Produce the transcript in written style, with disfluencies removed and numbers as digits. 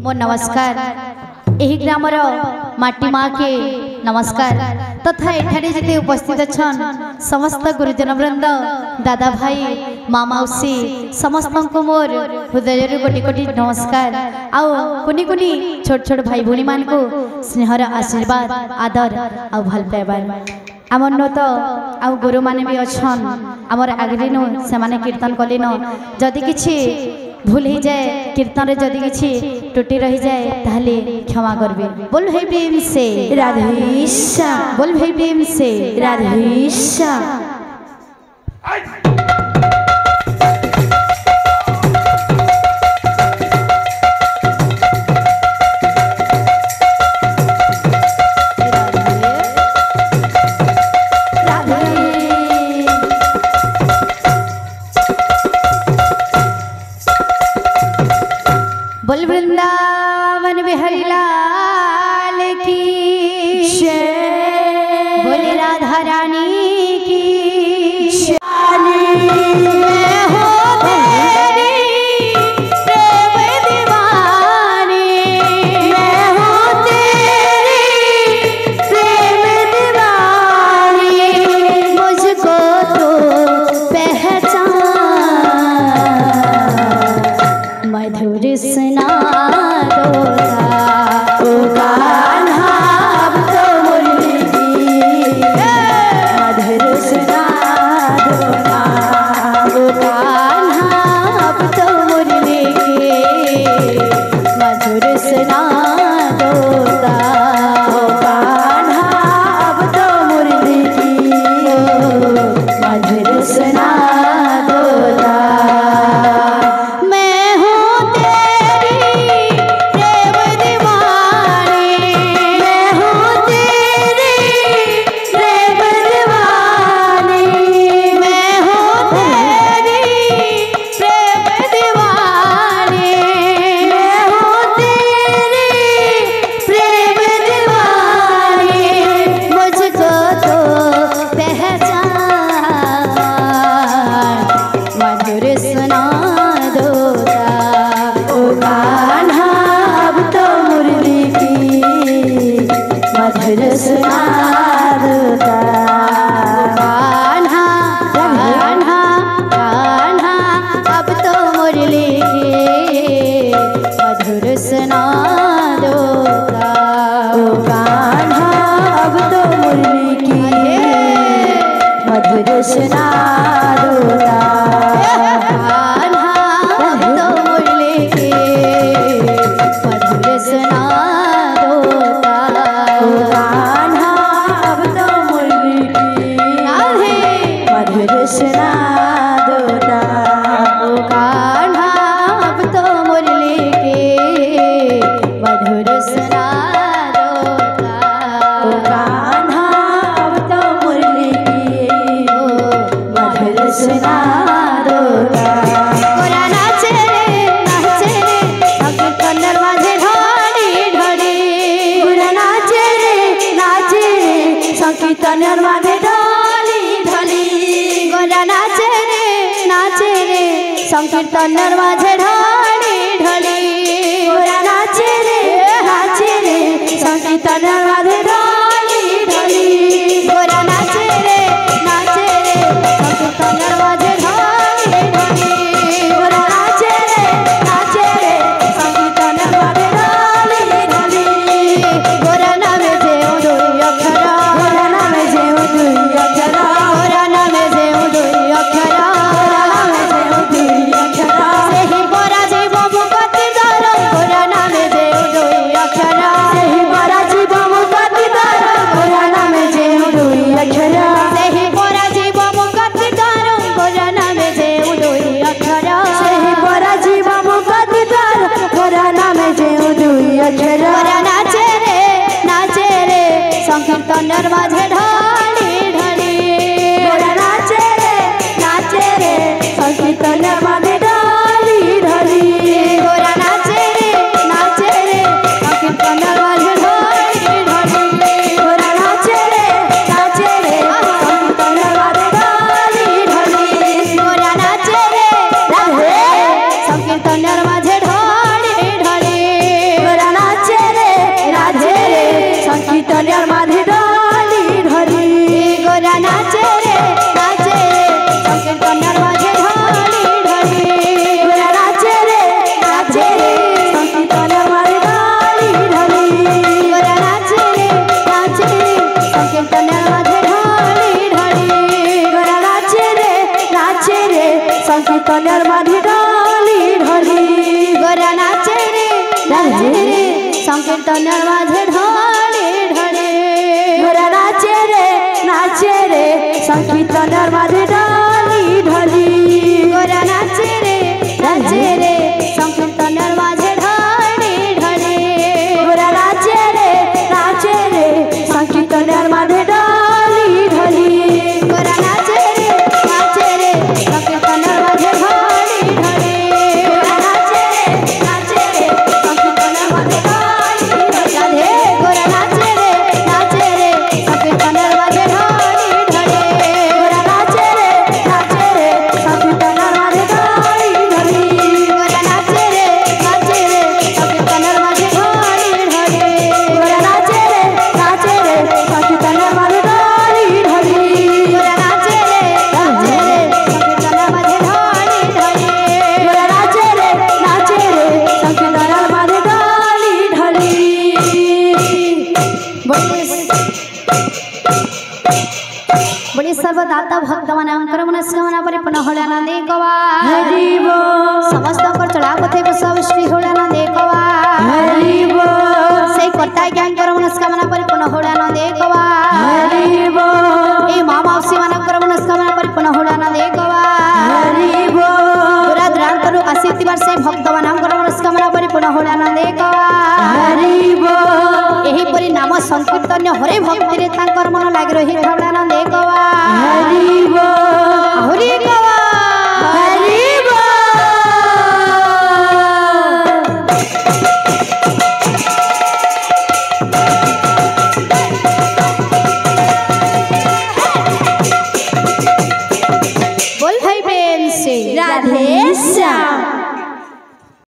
मो नमस्कार एही ग्रामर माटी माँ के नमस्कार तथा एठारे जिते उपस्थित छन समस्त गुरुजन वृंद दादा भाई माँ मौसी समस्त को मोर हृदय कोटि कोटि नमस्कार आउ कुनी कुनी छोट छोट भाई भूणी मान को स्नेहर आशीर्वाद आदर आ भल पाइबार आमर न तो आ गुरु माने भी अच्छन आमर आगरी नु से माने कीर्तन कलिन जदि किछि भूल ही जाए कीर्तन रे जदि किछि टूटी रही जाए ताहले क्षमा करबे। बोल भाई प्रेम से राधेश्याम, बोल भाई प्रेम से राधेश्याम। बोल वृंदावन बिहारी लाल की जय, बोल राधा रानी की जय। मैं हो तेरी प्रेम दीवानी, मैं हो तेरी प्रेम दीवानी, मुझको तो पहचान मधुर सुना संकीर्तन माझे ढाली ढाली गोरा नाचे रे संकीर्तन माझे ढाली ढाली गोरा नाचे रे संकीर्तन माझे ढाली ढाली गोरा नाचे रे संकीर्तन माझे ढाली ढाली गोरा नामे जेव दुई अक्षरा, गोरा नामे जेव दुई अक्षरा, गोरा नामे जेव दुई अक्षरा, संकीर्तन माझे ढाली ढाली गोरा नाचे रे संकीर्तन माझे ढाली ढाली गोरा नाचे रे संकीर्तन माझे ढाली ढाली गोरा नाचे रे संकीर्तन माझे ढाली ढाली गोरा नाचे रे संकीर्तन माझे ढाली ढाली संकीर्तन माझे ढाली ढाली गोरा नाचे रे संकीर्तन माझे ढाले ढाले गोरा नाचे रे संकीर्तन माझे ढाली ढाली गोरा नाचे रे संकीर्तन माझे ढाले ढाले गोरा नाचे रे संकीर्तन माझे ढाली ढाली गोरा नाचे रे संकीर्तन माझे ढाले ढाले गोरा नाचे रे संकीर्तन माझे ढाली राधे गोरा नाचे रे संकीर्तन माझे ढाले ढाले गोरा नाचे रे संकीर्तन माझे ढाली ढाली गोरा नाचे रे संकीर्तन माझे ढाले ढाले गोरा नाचे रे संकीर्तन माझे ढाली ढाली गोरा नाचे रे संकीर्तन माझे ढाले ढाले गोरा नाचे रे संकीर्तन माझे ढाली ढाली बड़ी सर्वदाता भक्तमानंकर मनस्कामना परिपूर्ण होलानंदे गवा हरि बोल समस्त कर चढ़ा पथे सब श्री होलानंदे गवा हरि बोल से कर्ता ज्ञान कर मनस्कामना परिपूर्ण होलानंदे गवा हरि बोल ए माँ माउसी मानकर मनस्कामना परिपूर्ण होलानंदे गवा हरि बोल पूरा द्रांतरु आसीतिबार से भक्तमानंकर मनस्कामना परिपूर्ण होलानंदे गवा हरि बोल एही परि नाम संकीर्तन हरे भक्ति रे तांकर मन लागि रही होलानंदे गवा